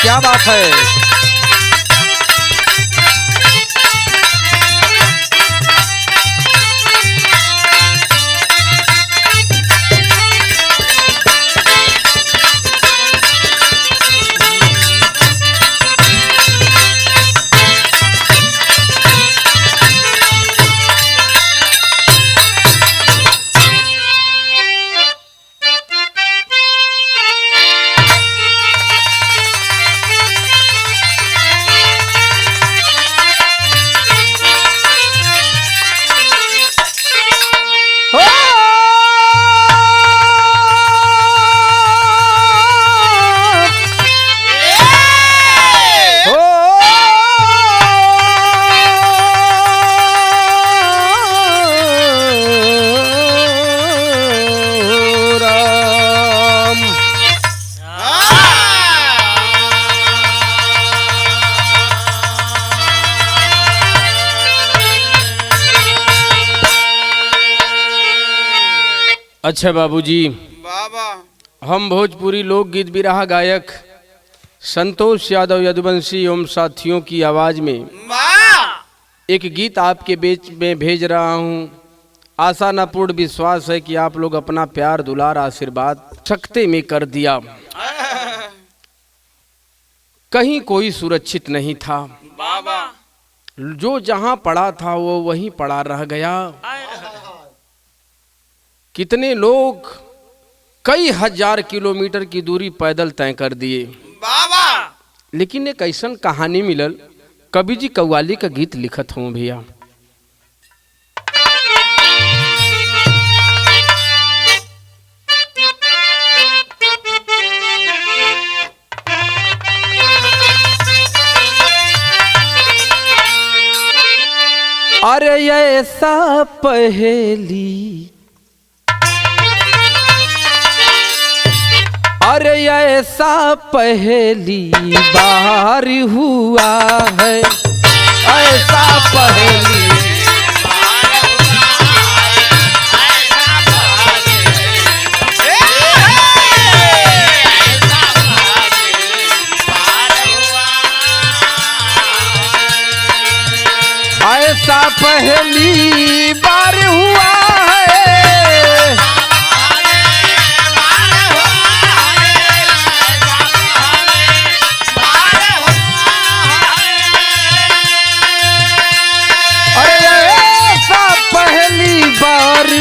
क्या बात है। अच्छा बाबूजी, बाबा हम भोजपुरी लोकगीत बिरहा गायक संतोष यादव यदुवंशी एवं साथियों की आवाज में एक गीत आपके बीच में भेज रहा हूँ। आशा न पूर्ण विश्वास है कि आप लोग अपना प्यार दुलार आशीर्वाद सख्ते में कर दिया। कहीं कोई सुरक्षित नहीं था बाबा, जो जहां पड़ा था वो वहीं पड़ा रह गया। कितने लोग कई हजार किलोमीटर की दूरी पैदल तय कर दिए बाबा, लेकिन एक ऐसा कहानी मिलल, कवि जी कव्वाली का गीत लिखत हूँ भैया। अरे ऐसा पहेली, अरे ऐसा पहेली बार हुआ है, ऐसा पहेली ऐसा पहेली बार हुआ है,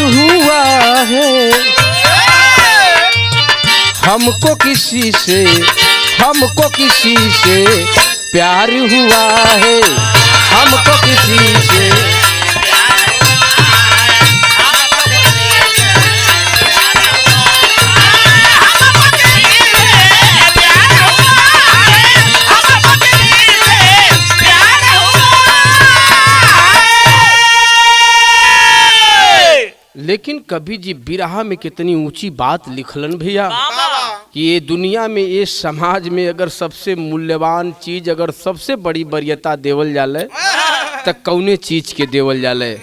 हुआ है। हमको किसी से प्यार हुआ है, हमको किसी से लेकिन कभी जी बिरहा में कितनी ऊंची बात लिखलन भैया कि ये दुनिया में, ये समाज में अगर सबसे मूल्यवान चीज, अगर सबसे बड़ी वरीयता देवल जाले तो कौने चीज के देवल जाले।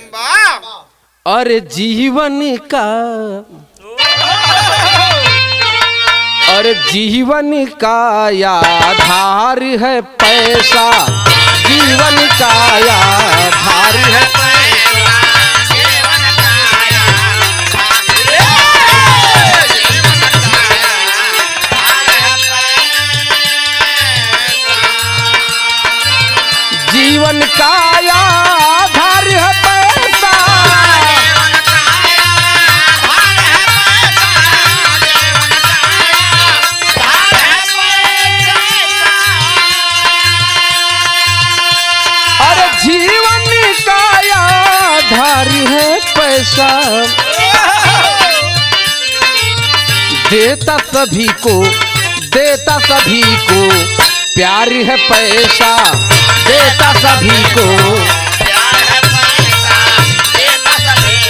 अरे जीवन का, अरे जीवन का आधार है पैसा, जीवन का आधार है पैसा। जीवन का आधार है पैसा, अरे जीवन का आधार है पैसा। देता सभी को, देता सभी को प्यार है पैसा, देता सभी को प्यार है पैसा, देता सभी को प्यार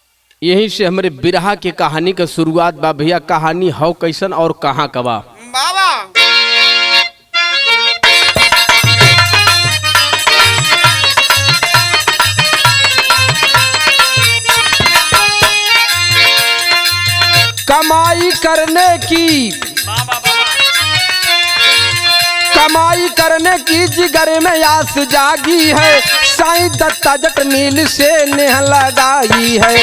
है यहीं से हमारे बिरहा के कहानी का शुरुआत बा भैया। कहानी हौ कैसन और कहाँ कबा बाबा। कमाई करने की जिगर में आस जागी है, साईं दत्ता जट मील से नेह लगाई है।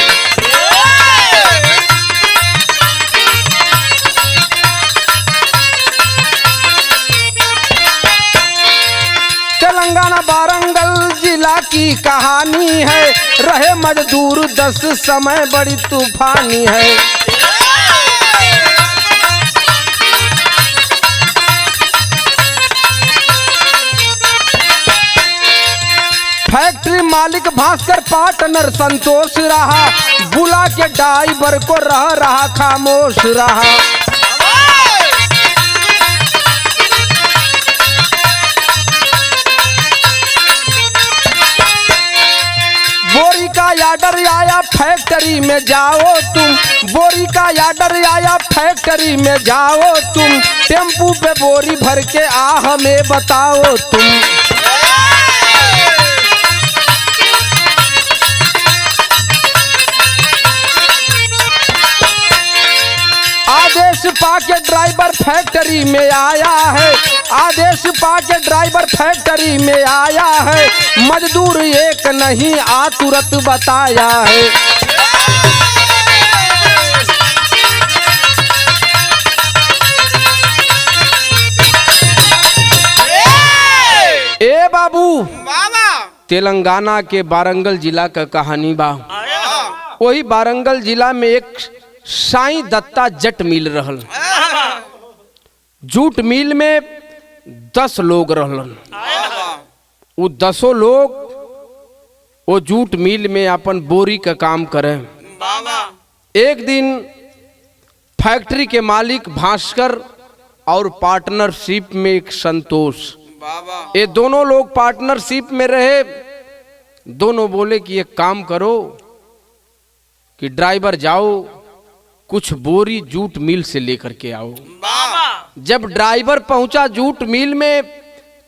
तेलंगाना वारंगल जिला की कहानी है, रहे मजदूर 10 समय बड़ी तूफानी है। फैक्ट्री मालिक भास्कर पार्टनर संतोष रहा, बुला के ड्राइवर को रहा खामोश रहा। बोरी का आर्डर आया फैक्ट्री में जाओ तुम, बोरी का आर्डर आया फैक्ट्री में जाओ तुम, टेम्पू पे बोरी भर के आ हमें बताओ तुम। आदेश पाके ड्राइवर फैक्ट्री में आया है, आदेश पाके ड्राइवर फैक्ट्री में आया है, मजदूर एक नहीं आ तुरंत बताया है। ए बाबू तेलंगाना के वारंगल जिला का कहानी बा। वही वारंगल जिला में एक साईं दत्ता जट मिल रहल। जूट मिल में 10 लोग रहलन। वो 10 लोग वो जूट मिल में अपन बोरी का काम करें। एक दिन फैक्ट्री के मालिक भास्कर और पार्टनरशिप में एक संतोष, ये दोनों लोग पार्टनरशिप में रहे। दोनों बोले कि एक काम करो कि ड्राइवर जाओ कुछ बोरी जूट मिल से लेकर के आओ। जब ड्राइवर पहुंचा जूट मिल में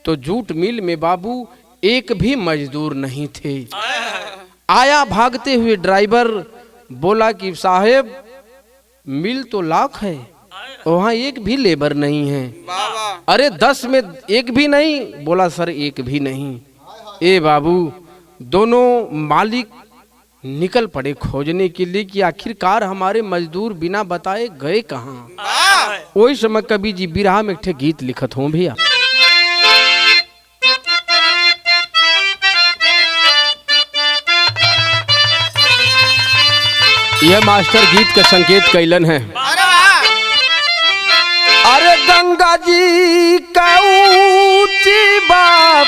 तो जूट मिल में बाबू एक भी मजदूर नहीं थे। आया भागते हुए ड्राइवर, बोला कि साहब मिल तो लाख है, वहां एक भी लेबर नहीं है। अरे 10 में एक भी नहीं? बोला सर एक भी नहीं। ए बाबू दोनों मालिक निकल पड़े खोजने के लिए कि आखिरकार हमारे मजदूर बिना बताए गए कहाँ। वही समय कवि जी बिरहा में एक गीत लिखत हूँ भैया। यह मास्टर गीत का संकेत कैलन है। अरे गंगा जी का ऊंची बाप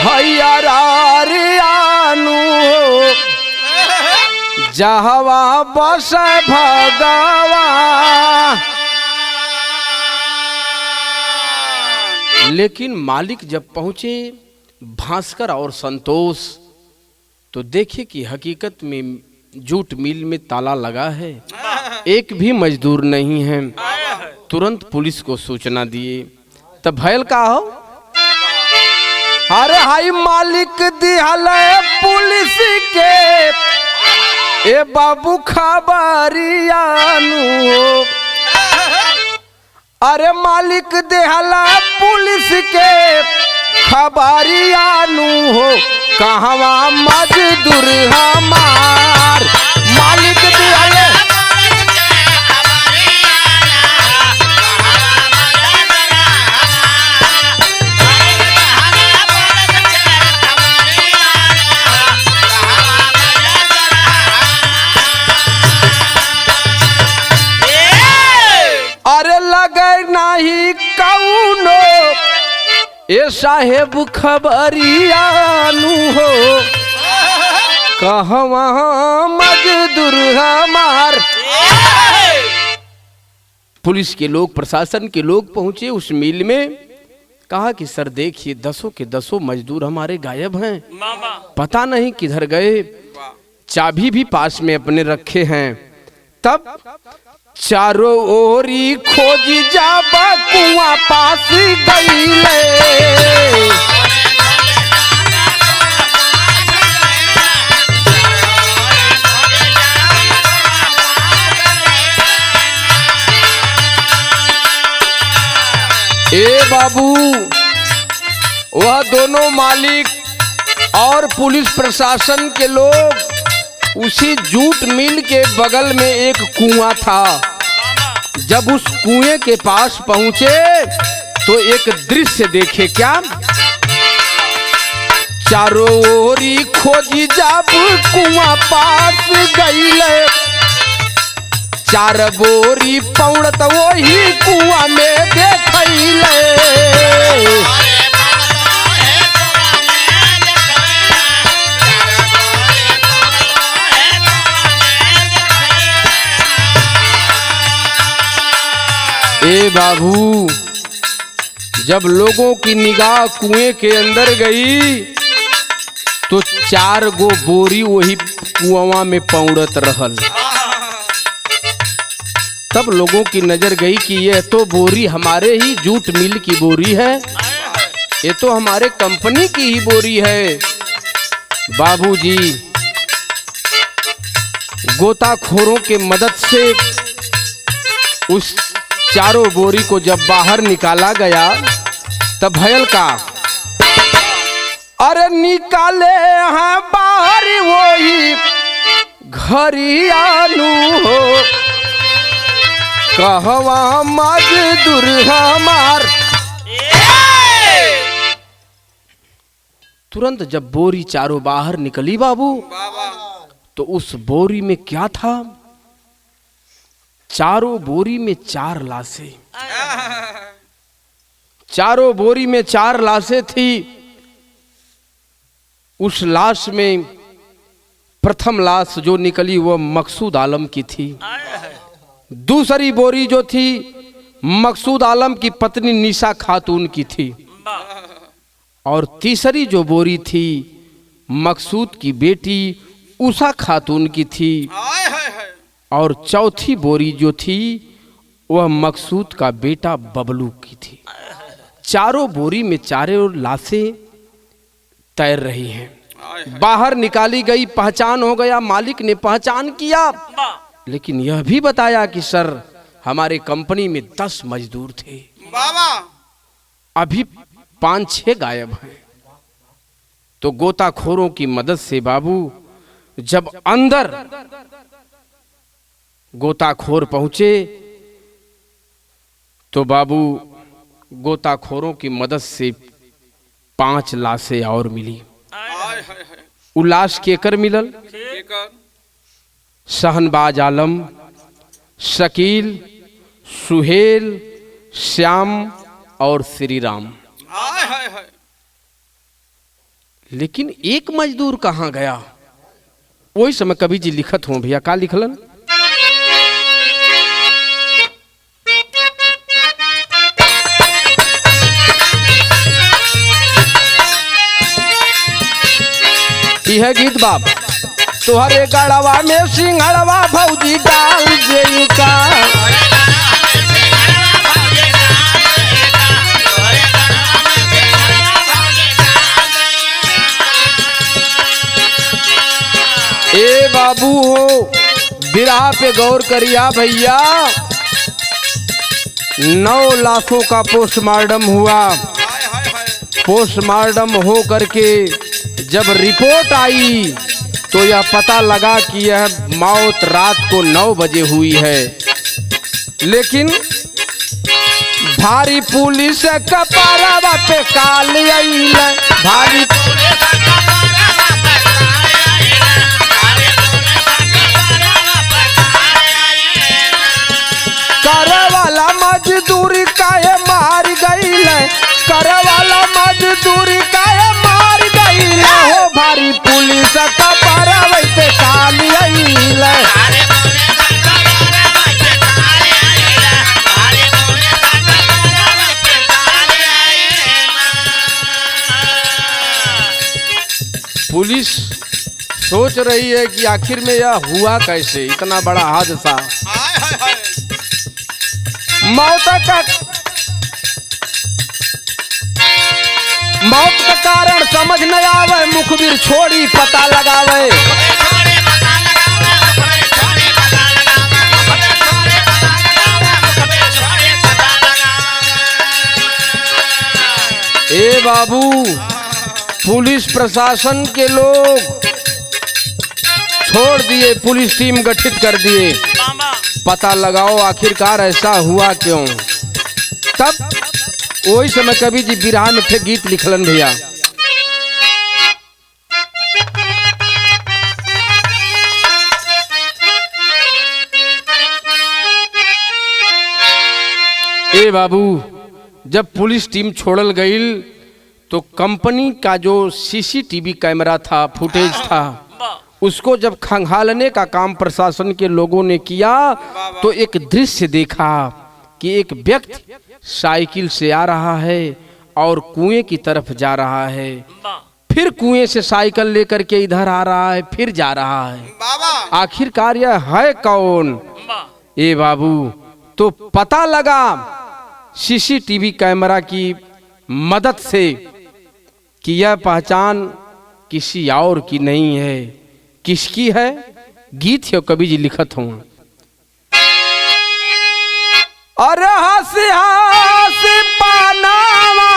हैया रे आनू जहवा बस भगवा। लेकिन मालिक जब पहुंचे भास्कर और संतोष तो देखे कि हकीकत में जूट मिल में ताला लगा है, एक भी मजदूर नहीं है। तुरंत पुलिस को सूचना दिए। तब भैल का हो, अरे हाई मालिक दिहल पुलिस के ए बाबू खबरियानु। अरे मालिक दिहला पुलिस के खबरियानु हो, कहवा मजदूर हमार। मालिक दिहले नहीं कौनो ए साहेब खबरियानु हो, कहवा मजदूर हमार। पुलिस के लोग प्रशासन के लोग पहुंचे उस मिल में। कहा कि सर देखिए 10 के 10 मजदूर हमारे गायब हैं, पता नहीं किधर गए। चाबी भी पास में अपने रखे हैं। तब चारों ओरी खोजी जाबा कुआं पास गईले। ए बाबू वह दोनों मालिक और पुलिस प्रशासन के लोग उसी जूट मिल के बगल में एक कुआं था। जब उस कुएं के पास पहुंचे तो एक दृश्य देखे। क्या? चारों ओरी खोजी जब कुआं पास गईले, चार बोरी पौड़त वही कुआं में देखैले। ए बाबू, जब लोगों की निगाह कुएं के अंदर गई तो 4 गो बोरी वही कुआं में पौड़त रहल। तब लोगों की नजर गई कि यह तो बोरी हमारे ही जूट मिल की बोरी है, ये तो हमारे कंपनी की ही बोरी है। बाबूजी गोताखोरों के मदद से उस चारों बोरी को जब बाहर निकाला गया तब भयल का, अरे निकाले हैं बाहर वही घरियालू हो, कहवा मजदूर हमार। तुरंत जब बोरी चारों बाहर निकली बाबू, तो उस बोरी में क्या था? चारों बोरी में 4 लाशें। चारों बोरी में 4 लाशें थी। उस लाश में प्रथम लाश जो निकली वह मकसूद आलम की थी। दूसरी बोरी जो थी मकसूद आलम की पत्नी निशा खातून की थी। और तीसरी जो बोरी थी मकसूद की बेटी उषा खातून की थी। और चौथी बोरी जो थी वह मकसूद का बेटा बबलू की थी। चारों बोरी में चारों लाशें तैर रही हैं। बाहर निकाली गई, पहचान हो गया, मालिक ने पहचान किया, लेकिन यह भी बताया कि सर हमारे कंपनी में 10 मजदूर थे, अभी 5-6 गायब हैं। तो गोताखोरों की मदद से बाबू जब अंदर गोताखोर पहुंचे तो बाबू गोताखोरों की मदद से 5 लाशें और मिली। उ लाश केकर मिलल? शहनबाज आलम, शकील, सुहेल, श्याम और श्री राम। लेकिन एक मजदूर कहाँ गया? वही समय कवि जी लिखत हो भैया, का लिखलन? यह गीत बाप तुहरे गड़वा में सिंगड़वा भौजी डाल दे का, ए बाबू हो बिरहा पे गौर करिया भैया। 9 लाशों का पोस्टमार्टम हुआ। पोस्टमार्टम हो करके जब रिपोर्ट आई तो यह पता लगा कि यह मौत रात को 9 बजे हुई है। लेकिन भारी पुलिस कपारवा पे काल आइल, भारी करवाला मजदूरी काहे मार गईल, करवाला मजदूरी काहे मार गईल हो, भारी पुलिस कपारवा पे काल आइल। पुलिस सोच रही है कि आखिर में यह हुआ कैसे, इतना बड़ा हादसा। मौत का कारण समझ न आवे, मुखबिर छोड़ी पता लगावे। ए बाबू, पुलिस प्रशासन के लोग छोड़ दिए, पुलिस टीम गठित कर दिए, पता लगाओ आखिरकार ऐसा हुआ क्यों। तब वही समय कवि जी बिरहा में थे गीत लिखलन भैया। ए बाबू, जब पुलिस टीम छोड़ल गई तो कंपनी का जो सीसीटीवी कैमरा था, फुटेज था, उसको जब खंगालने का काम प्रशासन के लोगों ने किया तो एक दृश्य देखा कि एक व्यक्ति साइकिल से आ रहा है और कुएं की तरफ जा रहा है, फिर कुएं से साइकिल लेकर के इधर आ रहा है, फिर जा रहा है। आखिरकार यह है कौन? ए बाबू, तो पता लगा सीसीटीवी कैमरा की मदद से कि यह पहचान किसी और की नहीं है। किसकी है? गीत है कवि जी लिखत हूं। अरे हंसी हंसी पानावा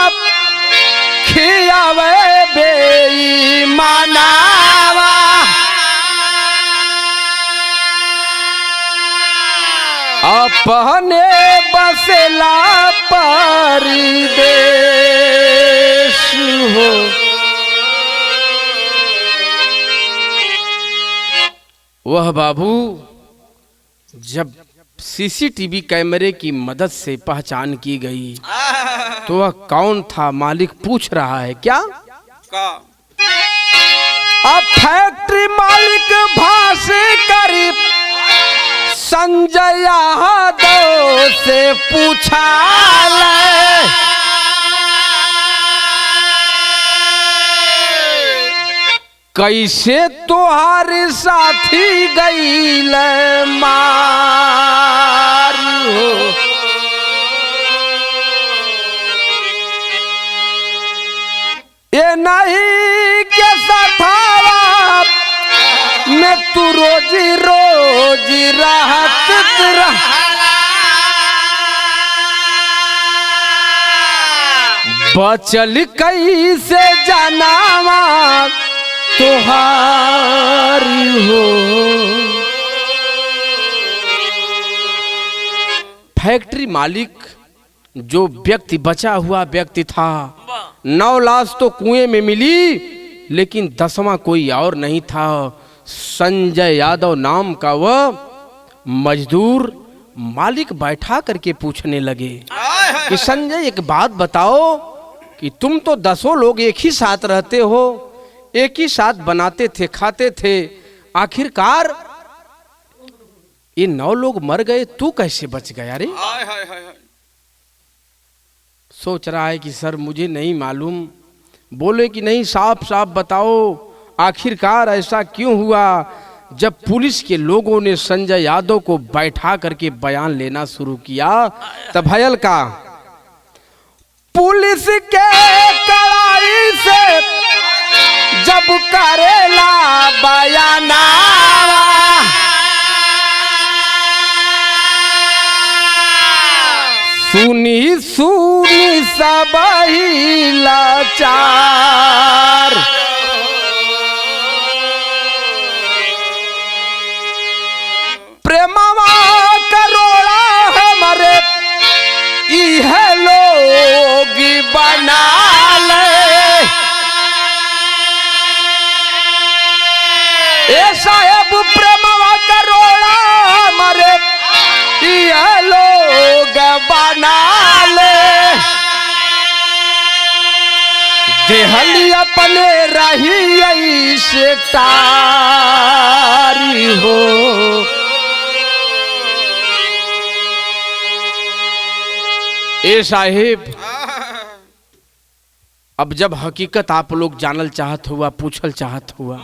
खियावे बेईमानावा, अपने बसेला परदेश हो। वह बाबू जब सीसीटीवी कैमरे की मदद से पहचान की गई तो वह कौन था? मालिक पूछ रहा है। क्या? अब फैक्ट्री मालिक भाषे करीब संजय यादव से पूछा ले, कैसे तोहार साथी गईल मार हो। ये नहीं के साथावा में तू रोजी रोजी राहत बचल कैसे जनावा तोहारी हो। फैक्ट्री मालिक जो व्यक्ति, बचा हुआ व्यक्ति था, 9 लाश तो कुएं में मिली, लेकिन 10वां कोई और नहीं था। संजय यादव नाम का वह मजदूर मालिक बैठा करके पूछने लगे कि संजय, एक बात बताओ कि तुम तो 10 लोग एक ही साथ रहते हो, एक ही साथ बनाते थे, खाते थे, आखिरकार ये 9 लोग मर गए, तू कैसे बच गया रे? सोच रहा है कि सर मुझे नहीं मालूम। बोले कि नहीं, साफ साफ बताओ आखिरकार ऐसा क्यों हुआ। जब पुलिस के लोगों ने संजय यादव को बैठा करके बयान लेना शुरू किया तब भयल का पुलिस के कड़ाई से जब करेला बयाना, सुनी सुनी सब ही लाचार, प्रेमवा करोड़ा हमारे इहे लोग बना ले। ए साहेब प्रेमवा करोड़ा हमारे इहे लोग बना ले, देहली अपने रही ऐसे तारी हो। ए साहेब, अब जब हकीकत आप लोग जानल चाहत हुआ, पूछल चाहत हुआ,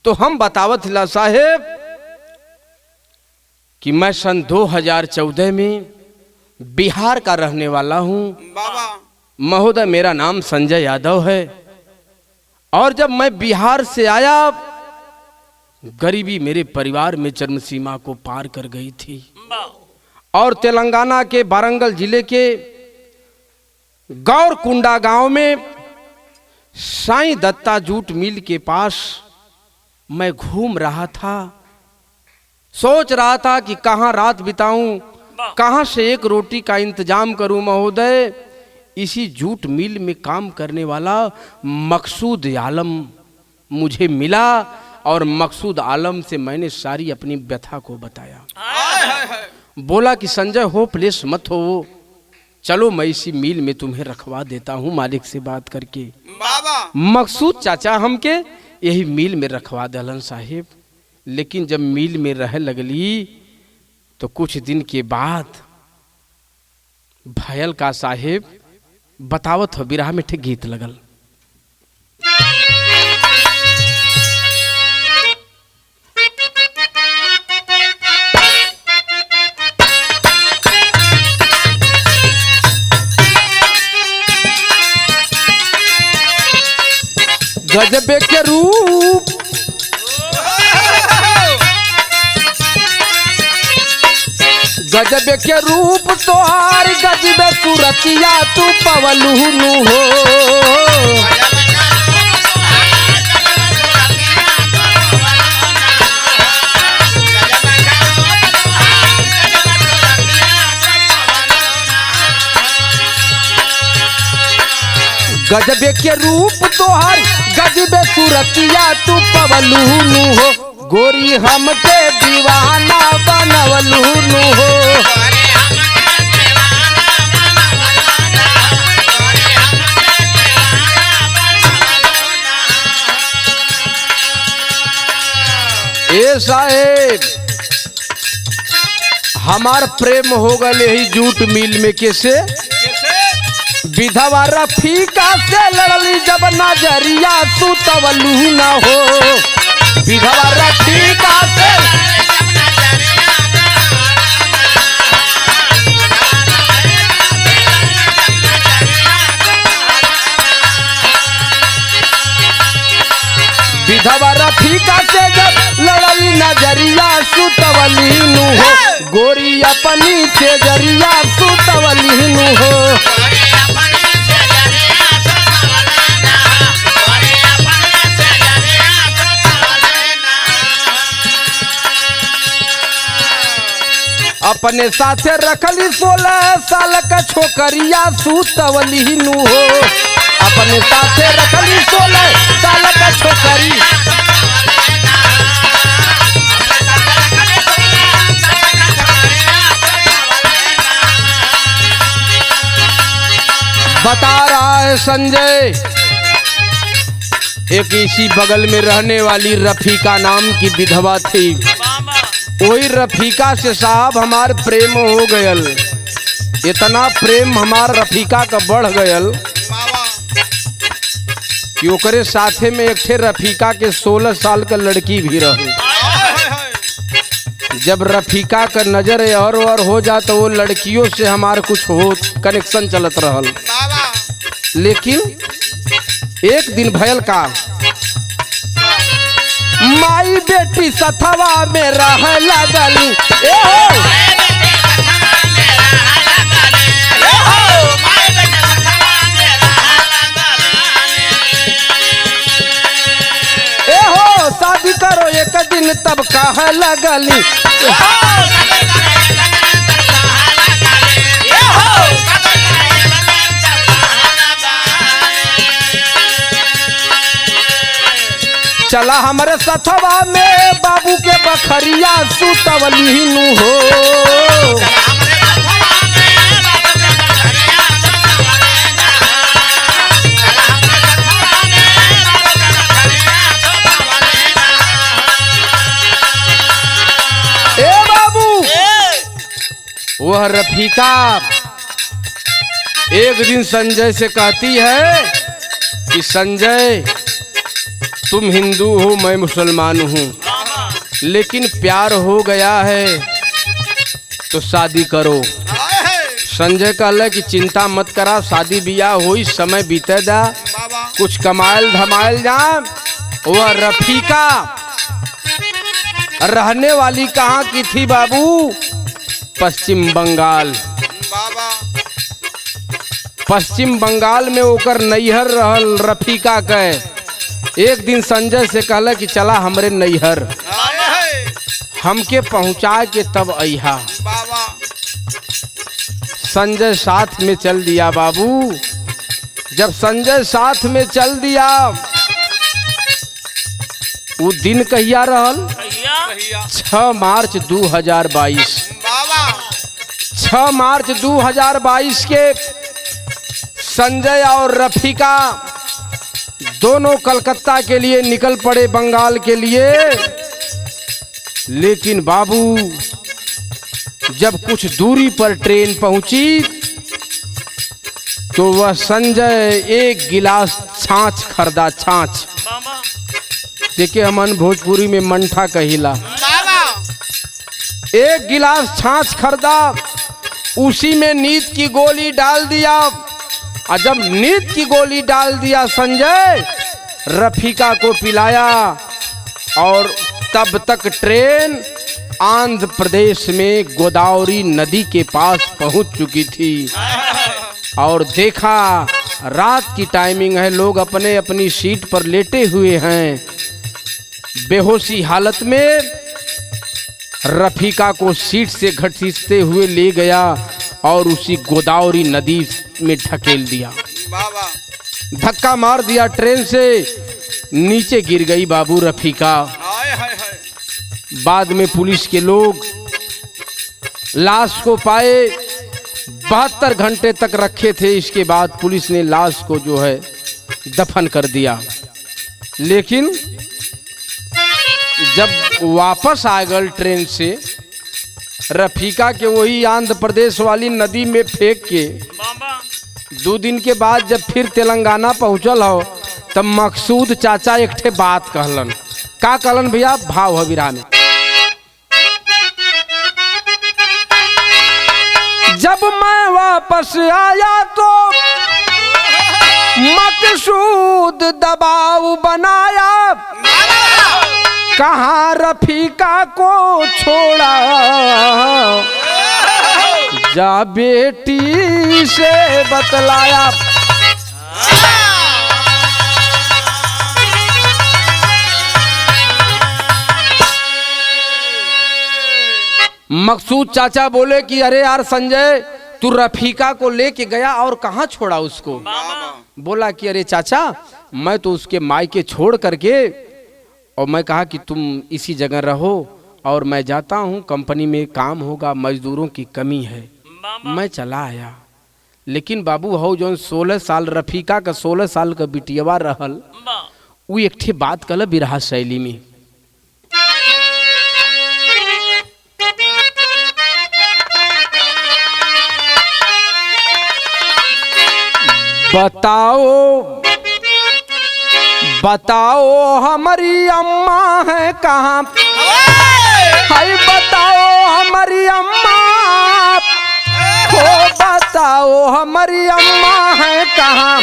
तो हम बतावत ला साहेब कि मैं सन 2014 में बिहार का रहने वाला हूँ। महोदय, मेरा नाम संजय यादव है। और जब मैं बिहार से आया, गरीबी मेरे परिवार में चरम सीमा को पार कर गई थी और तेलंगाना के वारंगल जिले के गौरकुंडा गांव में साईं दत्ता जूट मिल के पास मैं घूम रहा था। सोच रहा था कि कहाँ रात बिताऊं, कहाँ से एक रोटी का इंतजाम करूं महोदय। इसी जूट मिल में काम करने वाला मकसूद आलम मुझे मिला और मकसूद आलम से मैंने सारी अपनी व्यथा को बताया। बोला कि संजय होपलेस मत हो, चलो मैं इसी मिल में तुम्हें रखवा देता हूँ मालिक से बात करके। मकसूद चाचा हमके यही मिल में रखवा दलन साहेब। लेकिन जब मिल में रह लगली तो कुछ दिन के बाद भयल का साहेब बतावत हो बिरहा में ठे गीत लगल। गजबे के रूप गजबे के रूप तोहार गजबे सूरतिया तू पवलू हो। गजबे के रूप तोहार गजबे सूरतिया तू पवलू हो। गोरी हमके दीवाना बनवलू हो। ए साहेब हमार प्रेम हो गए ही जूट मिल में कैसे विधवा रफीका से लड़ली जब नजरिया सुतवलू न हो। विधवा रफीका से विधवा रफीका से जब लड़ली नजरिया सुतवली नु हो। गोरी अपनी से जरिया सुतवली नु हो। अपने साथे रखली 16 साल का छोकरिया सुतवली नु हो। अपने साथे रखली 16 साल का छोकरी। बता रहा है संजय एक इसी बगल में रहने वाली रफीका नाम की विधवा थी। वही रफीका से साहब हमार प्रेम हो गयल। इतना प्रेम हमार रफीका का बढ़ गयल कि ओकरे साथे में एक ठे रफीका के 16 साल का लड़की भी रहे। जब रफीका का नजर और हो जा तो वो लड़कियों से हमार कुछ हो कनेक्शन चलत रहल। लेकिन एक दिन भयल का माई बेटी सथवा में रह लगली। शादी करो एक दिन तब कह लगली। चला हमारे सथवा में बाबू के बखरिया सुतवली नु हो। वह रफीका एक दिन संजय से कहती है कि संजय तुम हिंदू हो मैं मुसलमान हूँ, लेकिन प्यार हो गया है तो शादी करो। संजय कहला कि चिंता मत करा, शादी बियाह हुई समय बीते जा, कुछ कमायल धमायल जा। वह रफीका रहने वाली कहाँ की थी बाबू? पश्चिम बंगाल। पश्चिम बंगाल में ओकर नैहर रहल रफीका के। एक दिन संजय से कहला कि चला हमरे नैहर, हमके पहुंचा के तब अइहा। संजय साथ में चल दिया बाबू। जब संजय साथ में चल दिया, वो दिन कहिया रहल? 6 मार्च 2022। 6 मार्च 2022 के संजय और रफीका दोनों कलकत्ता के लिए निकल पड़े, बंगाल के लिए। लेकिन बाबू जब कुछ दूरी पर ट्रेन पहुंची तो वह संजय एक गिलास छाछ खरीदा। छाछ देखे हमन भोजपुरी में मंठा कहिला। एक गिलास छाछ खरीदा, उसी में नींद की गोली डाल दिया। और जब नींद की गोली डाल दिया संजय, रफीका को पिलाया। और तब तक ट्रेन आंध्र प्रदेश में गोदावरी नदी के पास पहुंच चुकी थी। और देखा रात की टाइमिंग है, लोग अपने अपनी सीट पर लेटे हुए हैं। बेहोशी हालत में रफीका को सीट से घसीटते हुए ले गया और उसी गोदावरी नदी में ढकेल दिया। धक्का मार दिया ट्रेन से, नीचे गिर गई बाबू रफीका। बाद में पुलिस के लोग लाश को पाए। 72 घंटे तक रखे थे। इसके बाद पुलिस ने लाश को जो है दफन कर दिया। लेकिन जब वापस आ गए ट्रेन से, रफीका के वही आंध्र प्रदेश वाली नदी में फेंक के 2 दिन के बाद जब फिर तेलंगाना पहुंचल हो, तब मकसूद चाचा एक ठे बात कहलन। का कहलन भैया? भाव है विराम। जब मैं वापस आया तो मकसूद दबाव बनाया, कहाँ रफीका को छोड़ा, जा बेटी से बतलाया। मकसूद चाचा बोले कि अरे यार संजय, तू रफीका को लेके गया और कहाँ छोड़ा उसको? बोला कि अरे चाचा, मैं तो उसके मायके छोड़ करके, और मैं कहा कि तुम इसी जगह रहो और मैं जाता हूँ, कंपनी में काम होगा, मजदूरों की कमी है, मैं चला आया। लेकिन बाबू हो जो 16 साल रफीका का 16 साल का बिटियावा रहल, वो एक ठे बात कल बिरहा शैली में। बताओ बताओ हमारी अम्मा है कहाँ? हाय बताओ हमारी अम्मा, हो बताओ हमारी अम्मा है कहाँ?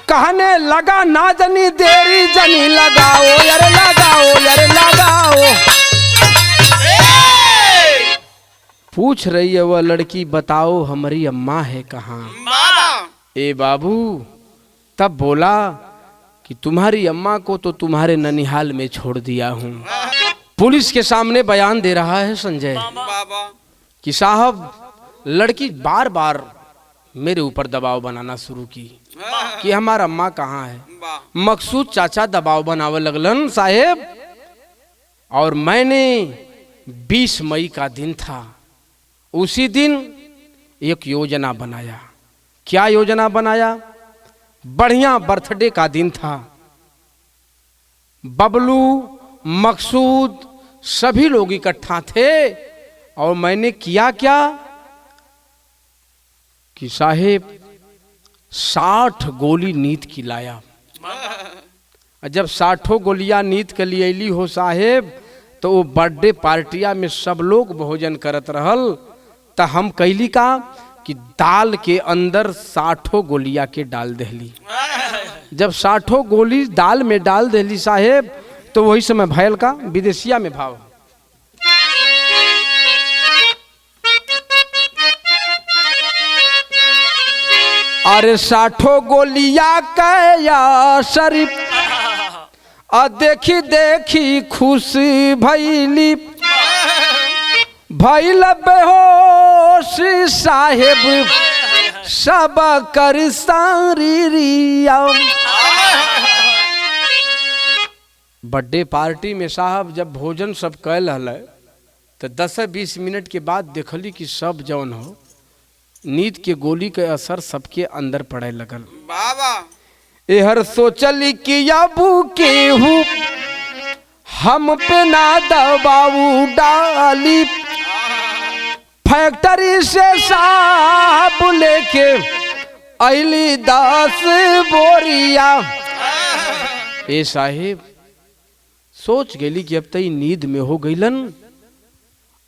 कहने लगा ना जनी देरी जनी लगाओ, यार लगाओ, यार लगाओ। पूछ रही है वह लड़की, बताओ हमारी अम्मा है कहाँ? ए बाबू तब बोला कि तुम्हारी अम्मा को तो तुम्हारे ननिहाल में छोड़ दिया हूँ। पुलिस के सामने बयान दे रहा है संजय कि साहब लड़की बार बार मेरे ऊपर दबाव बनाना शुरू की कि हमारा अम्मा कहाँ है। मकसूद चाचा दबाव बनावे लगलन साहेब। और मैंने 20 मई का दिन था, उसी दिन एक योजना बनाया। क्या योजना बनाया? बढ़िया बर्थडे का दिन था। बबलू, मकसूद सभी लोग इकट्ठा थे। और मैंने किया क्या कि साहेब 60 गोली नींद की लाया। जब 60 गोलियां नींद के लिए ली हो साहेब, तो वो बर्थडे पार्टिया में सब लोग भोजन करत रहल। तो हम कैली का कि दाल के अंदर 60 गोलियां के डाल दहली। जब 60 गोली दाल में डाल दहली साहेब, तो वही समय भयल का विदेशिया में भाव। अरे 60 गोलिया कया शरीफ देखी देखी खुश भैली भैल बेहोश साहेब सब कर सारिया। बर्थडे पार्टी में साहब जब भोजन सब कैल हल तो 10-20 मिनट के बाद देखली कि सब जौन हो नींद के गोली के असर सबके अंदर पड़े लगल। बाबा एहर सोचली कि अबू केहू हम पे ना दबाऊ डाली फैक्ट्री से साहब लेके अली 10 बोरिया। ए साहेब सोच गेली कि अब तई नींद में हो गईलन,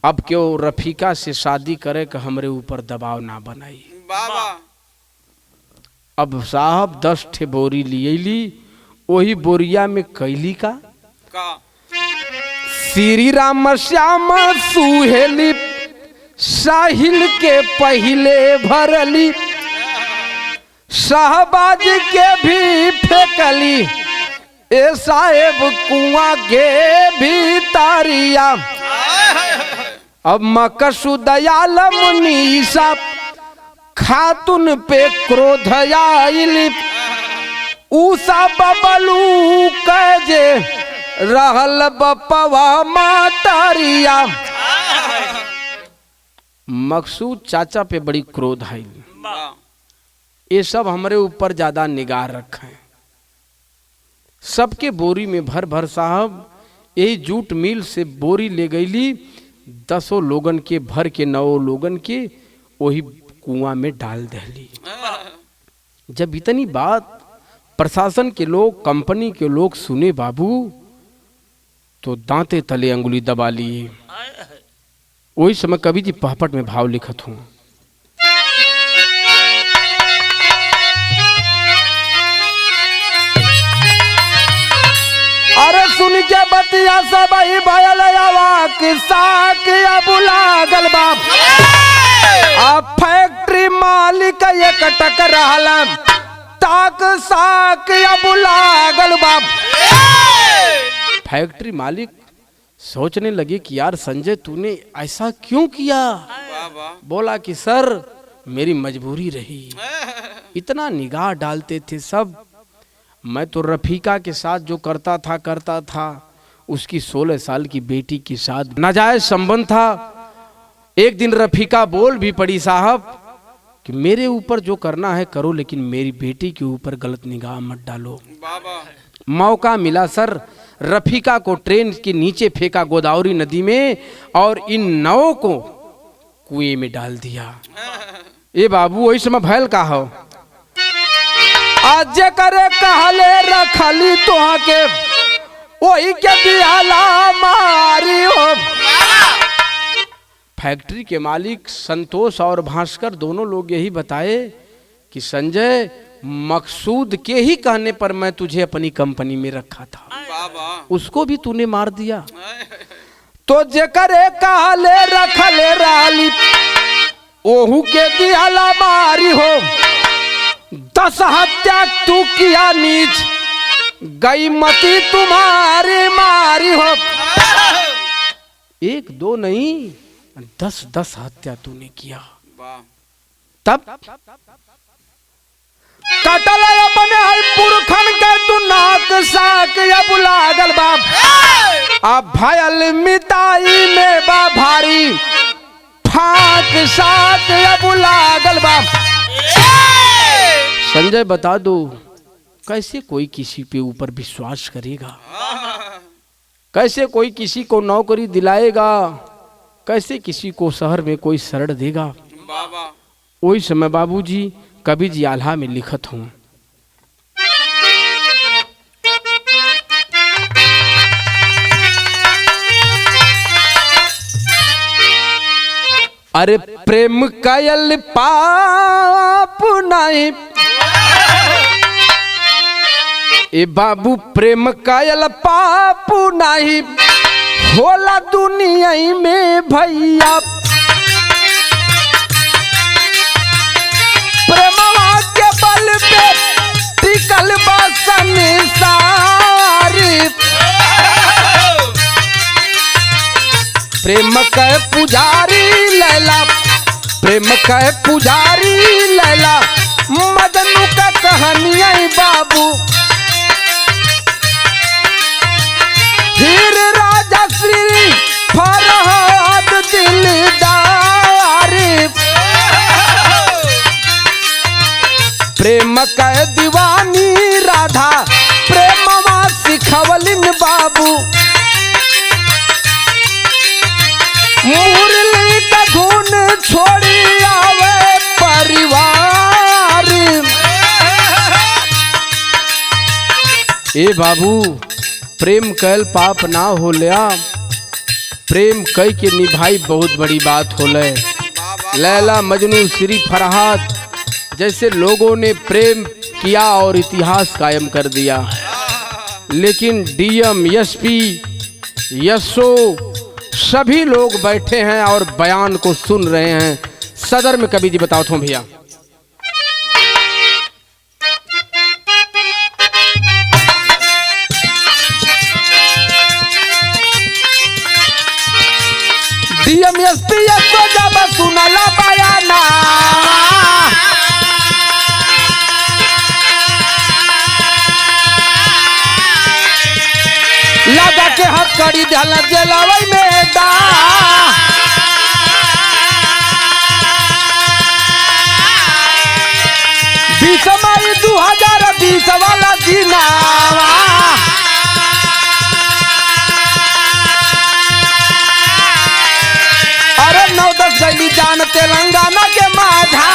अब क्यों रफीका से शादी करे कि हमरे ऊपर दबाव ना बनाई। बाबा अब साहब 10 ठे बोरी लियली, वही बोरिया में कैली का श्री राम श्याम सुहेली साहिल के पहले भरली शाहबाज के भी फेंकली ए साहेब कुआं के भी तारिया। अब मकसूदयाल मुनीसा खातुन पे क्रोध आइली उषा बबलू कजे रहल बपवा मातारिया। मकसूद चाचा पे बड़ी क्रोध आइली, ये सब हमारे ऊपर ज्यादा निगाह रखे। सबके बोरी में भर भर साहब यही जूट मिल से बोरी ले गईली 10 लोगन के भर के 9 लोगन के वही कुआं में डाल दहली। जब इतनी बात प्रशासन के लोग कंपनी के लोग सुने बाबू तो दांते तले अंगुली दबा लिए। वही समय कवि जी पहपट में भाव लिखत हूँ। अरे सुन के बतिया सब ही भयल साक अब लागल बाप अब फैक्ट्री मालिक एक टक रहला ताक साक अब लागल बाप। फैक्ट्री मालिक सोचने लगे कि यार संजय तूने ऐसा क्यों किया। बोला कि सर मेरी मजबूरी रही, इतना निगाह डालते थे सब, मैं तो रफीका के साथ जो करता था उसकी 16 साल की बेटी के साथ नाजायज संबंध था। एक दिन रफीका बोल भी पड़ी साहब कि मेरे ऊपर जो करना है करो लेकिन मेरी बेटी के ऊपर गलत निगाह मत डालो। मौका मिला सर, रफीका को ट्रेन के नीचे फेंका गोदावरी नदी में और इन 9 को कुएं में डाल दिया। ए बाबू वही समय भैल का हो आज करे कहले रखली तोहा के वही के दियाला मारी हो। फैक्ट्री के मालिक संतोष और भास्कर दोनों लोग यही बताए कि संजय मकसूद के ही कहने पर मैं तुझे अपनी कंपनी में रखा था, उसको भी तूने मार दिया। तो जेकरे कहले रखले राली ओहू के दियाला मारी हो। 10 हत्या तू किया नीच गई मती तुम्हारी मारी हो। 1 2 नहीं 10 हत्या तूने किया। तब कटल अपने हर पुरखन के तू नाक साक अब लागल बाप अब भयल मिताई में बा भारी फाक साक अब लागल बाप। संजय बता दो कैसे कोई किसी पे ऊपर विश्वास करेगा, कैसे कोई किसी को नौकरी दिलाएगा, कैसे किसी को शहर में कोई शरण देगा। वही समय बाबूजी कवि जी आल्हा में लिखत हूँ। अरे प्रेम कायल पाप नहीं ए बाबू प्रेम कायल पाप नहीं होला दुनिया में भैया। प्रेमवा के प्रेम के पुजारी लैला, प्रेम के पुजारी लैला, मजनू का कहानियां बाबू। फिर राजा श्री फरहाद दिलदार, प्रेम के दीवानी राधा प्रेमवा सिखवलिन बाबू। मुरली का धुन छोड़ी आवे परिवार। ए बाबू प्रेम कैल पाप ना हो लिया, प्रेम कई के निभाई बहुत बड़ी बात हो ले। लैला मजनू श्री फरहाद जैसे लोगों ने प्रेम किया और इतिहास कायम कर दिया, लेकिन डीएम एसपी एसओ सभी लोग बैठे हैं और बयान को सुन रहे हैं। सदर में कवि जी बताओ तो भैया। डीएम एसपी एसओ जब सुनला बयाना, लगा के हथकड़ी धल जलावई में डा। बीस मई 2020 वाला दिनावा, अरे 9-10 गली जान तेलंगाना के माझा।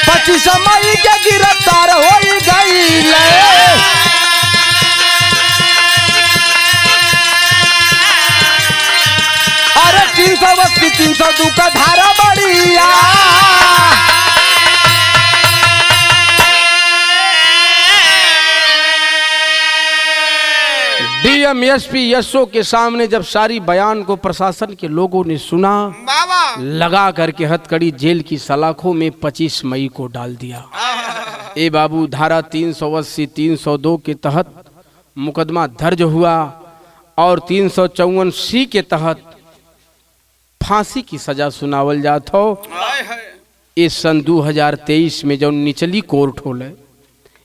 25 मई के गिरफ्तार हो गई। अरे 380 302 का धारा बढ़िया। डीएम एसपी एसओ के सामने जब सारी बयान को प्रशासन के लोगों ने सुना, लगा करके हथकड़ी जेल की सलाखों में 25 मई को डाल दिया। ए बाबू धारा 380 302 के तहत मुकदमा दर्ज हुआ और 354 सी के तहत फांसी की सजा सुनावल जात हो। ये सन 2023 में जो निचली कोर्ट होले,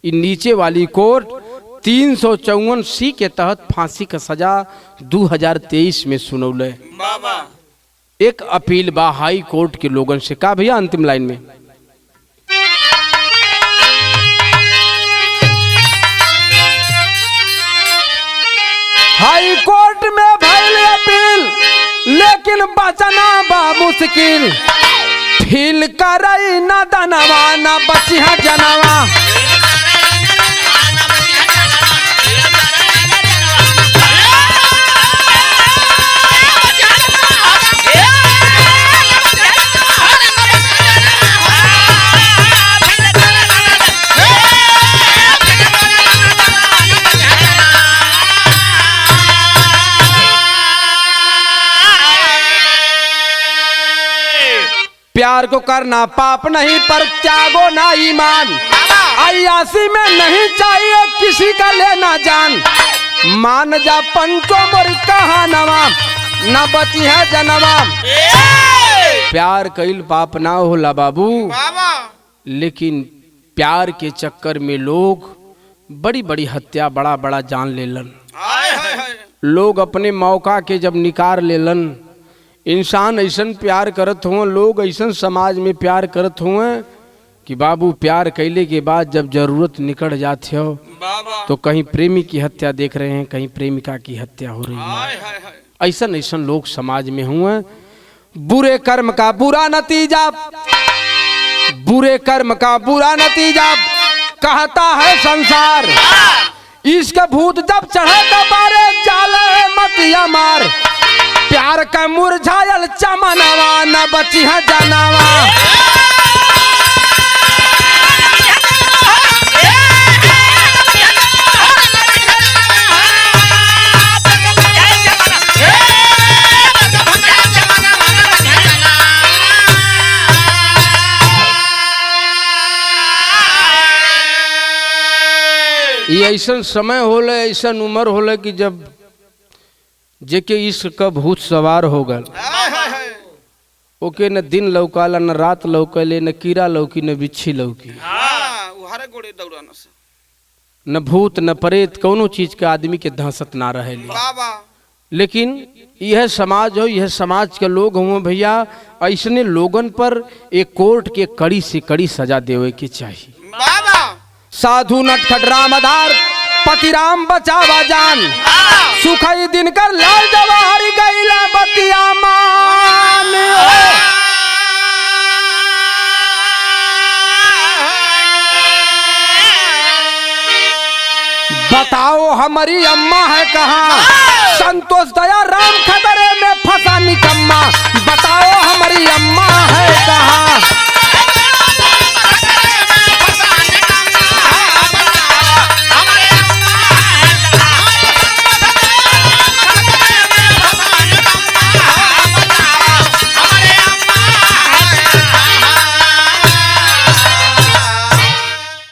नीचे वाली कोर्ट 354 सी के तहत फांसी का सजा 2023 में सुनौले। एक अपील बा हाई कोर्ट के लोगों से। का भैया अंतिम लाइन में हाई कोर्ट में भइल अपील, लेकिन बचना बा मुश्किल। फील करई न दनवा न बचिहा जनवा, प्यार को करना पाप नहीं पर त्यागो ना ईमान। अय्यासी में नहीं चाहिए किसी का लेना जान। मान जा पंचो मोर कहानवा न बची है जनवा। प्यार कईल पाप ना होला बाबू, लेकिन प्यार के चक्कर में लोग बड़ी बड़ी हत्या बड़ा बड़ा जान लेलन। लोग अपने मौका के जब निकार लेलन, इंसान ऐसन प्यार करत हुए, लोग ऐसन समाज में प्यार करत हुए कि बाबू प्यार कैले के बाद जब जरूरत निकल जाते हो तो कहीं प्रेमी की हत्या देख रहे हैं, कहीं प्रेमिका की हत्या हो रही है। ऐसन ऐसन लोग समाज में हुए। बुरे कर्म का बुरा नतीजा, बुरे कर्म का बुरा नतीजा कहता है संसार। इसका भूत जब चढ़े तो बारे जाले मत या मार। प्यार का मुरझायल चमनवा न बची है जानवा। ये ऐसा समय होले, ऐसा उम्र होले कि जब जेके इश्क का भूत सवार हो गल, ओके न दिन लौकाला, न रात लौकले, न कीड़ा लौकी, न बिच्छी लौकी, न भूत न प्रेत, कोनो चीज के आदमी के दहशत ना रहे। लेकिन यह समाज हो, यह समाज के लोग हों भैया, ऐसने लोगन पर एक कोर्ट के कड़ी से कड़ी सजा देवे के चाहिए। साधु नटखट राम आधार, पति राम बचावा जान, सुखई दिन कर लाल जवाहर गईला बतिया मान। बताओ हमारी अम्मा है कहाँ,